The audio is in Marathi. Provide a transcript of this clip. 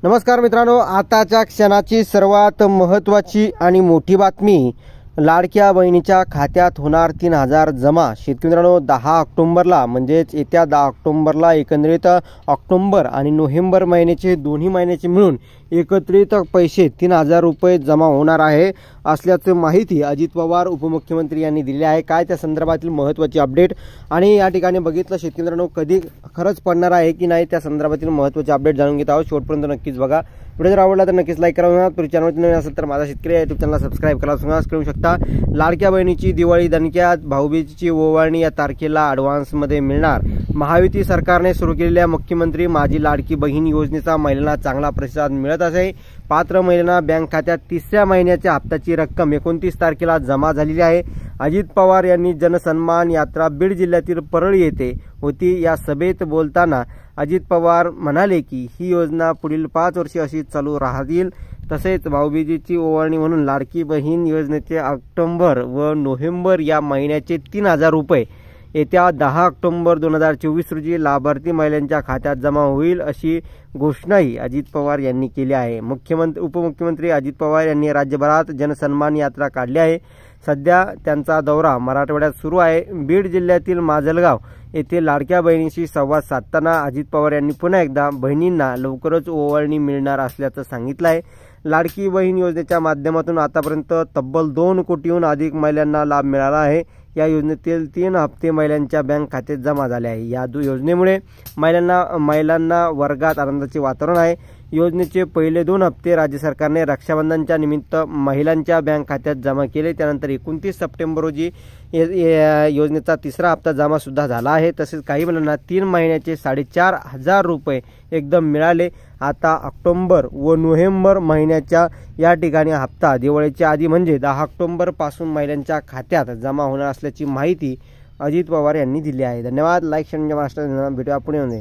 नमस्कार मित्रांनो, आताच्या क्षणाची सर्वात महत्त्वाची आणि मोठी बातमी, लाडक्या बहिणीच्या खात्यात होणार 3000 जमा। शेतकरी मित्रांनो, 10 ऑक्टोबरला म्हणजेच येत्या 10 ऑक्टोबरला एकंदरीत ऑक्टोबर आणि नोव्हेंबर महिन्याचे दोन्ही महिन्याचे मिळून एकत्रित पैसे 3000 रुपये जमा होणार आहे असल्याची माहिती अजित पवार उपमुख्यमंत्री यांनी दिली आहे। काय त्या संदर्भातील महत्त्वाची अपडेट आणि या ठिकाणी बघितलं शेतकरी मित्रांनो, कधी खरंच पडणार आहे की नाही त्या संदर्भातील महत्त्वाचे अपडेट जाणून घेत आहोत। शेवटपर्यंत नक्कीच बघा। व्हिडिओ जर आवडला तर नक्कीच लाईक करा। तुम्ही चॅनलवर नवीन असेल तर माझा शेतकरी YouTube चॅनल सबस्क्राइब करू शकता। लाडक्या बहिणीची दिवाळी दणक्यात भाऊबीजेची ओवाळणी या तारखेला ॲडव्हान्स मध्ये मिळणार। महायुती सरकारने सुरू केलेल्या मुख्यमंत्री माझी लाडकी बहीण योजनेचा महिलांना चांगला प्रतिसाद मिळत आहे। पात्र महिलांना बँक खात्यात तिसऱ्या महिन्याच्या हप्त्याची रक्कम 29 तारखेला जमा झालेली आहे। अजित पवार यांनी जनसन्मान यात्रा बीड जिल्ह्यातील परळी येथे होती। या सभेत बोलताना अजित पवार म्हणाले की ही योजना पुढील 5 वर्षे अशी चालू राहतील। तसेच भाऊबीजेची ओवाळणी म्हणून लाडकी बहीण योजनेचे ऑक्टोबर व नोव्हेंबर या महिन्याचे 3000 रुपये येत्या 10 ऑक्टोबर 2024 रोजी लाभार्थी महिलांच्या खात्यात जमा होईल अशी घोषणाही अजित पवार यांनी केली आहे। उपमुख्यमंत्री अजित पवार यांनी राज्यभरात जनसन्मान यात्रा काढली आहे। सध्या त्यांचा दौरा मराठवाड्यात सुरू आहे। बीड जिल्ह्यातील माजलगाव येथे लाडक्या बहिणीशी संवाद साधताना अजित पवार यांनी पुन्हा एकदा बहिणींना लवकरच ओवाळणी मिळणार असल्याचं सांगितलं आहे। लाडकी बहीण योजनेच्या माध्यमातून आतापर्यंत तब्बल 2 कोटीहून अधिक महिलांना लाभ मिळाला आहे। या योजनेतील 3 हप्ते महिलांच्या बँक खात्यात जमा झाले आहे। या योजनेमुळे महिलांना वर्गात आनंदाचे वातावरण आहे। योजनेचे पहिले 2 हप्ते राज्य सरकारने रक्षाबंधनच्या निमित्त महिलांच्या बँक खात्यात जमा केले। त्यानंतर 29 सप्टेंबर रोजी योजनेचा तिसरा हप्ता जमा सुद्धा झाला आहे। तसेच काही महिलांना 3 महिन्याचे 4500 रुपये एकदम मिळाले। आता ऑक्टोबर व नोव्हेंबर महिन्याच्या या ठिकाणी हप्ता दिवाळीच्या आधी म्हणजे 10 ऑक्टोबर पासून महिलांच्या खात्यात जमा होणार असल्याची माहिती अजित पवार यांनी दिली आहे। धन्यवाद। लाईक शेअर महाराष्ट्र भेटूया पुणे।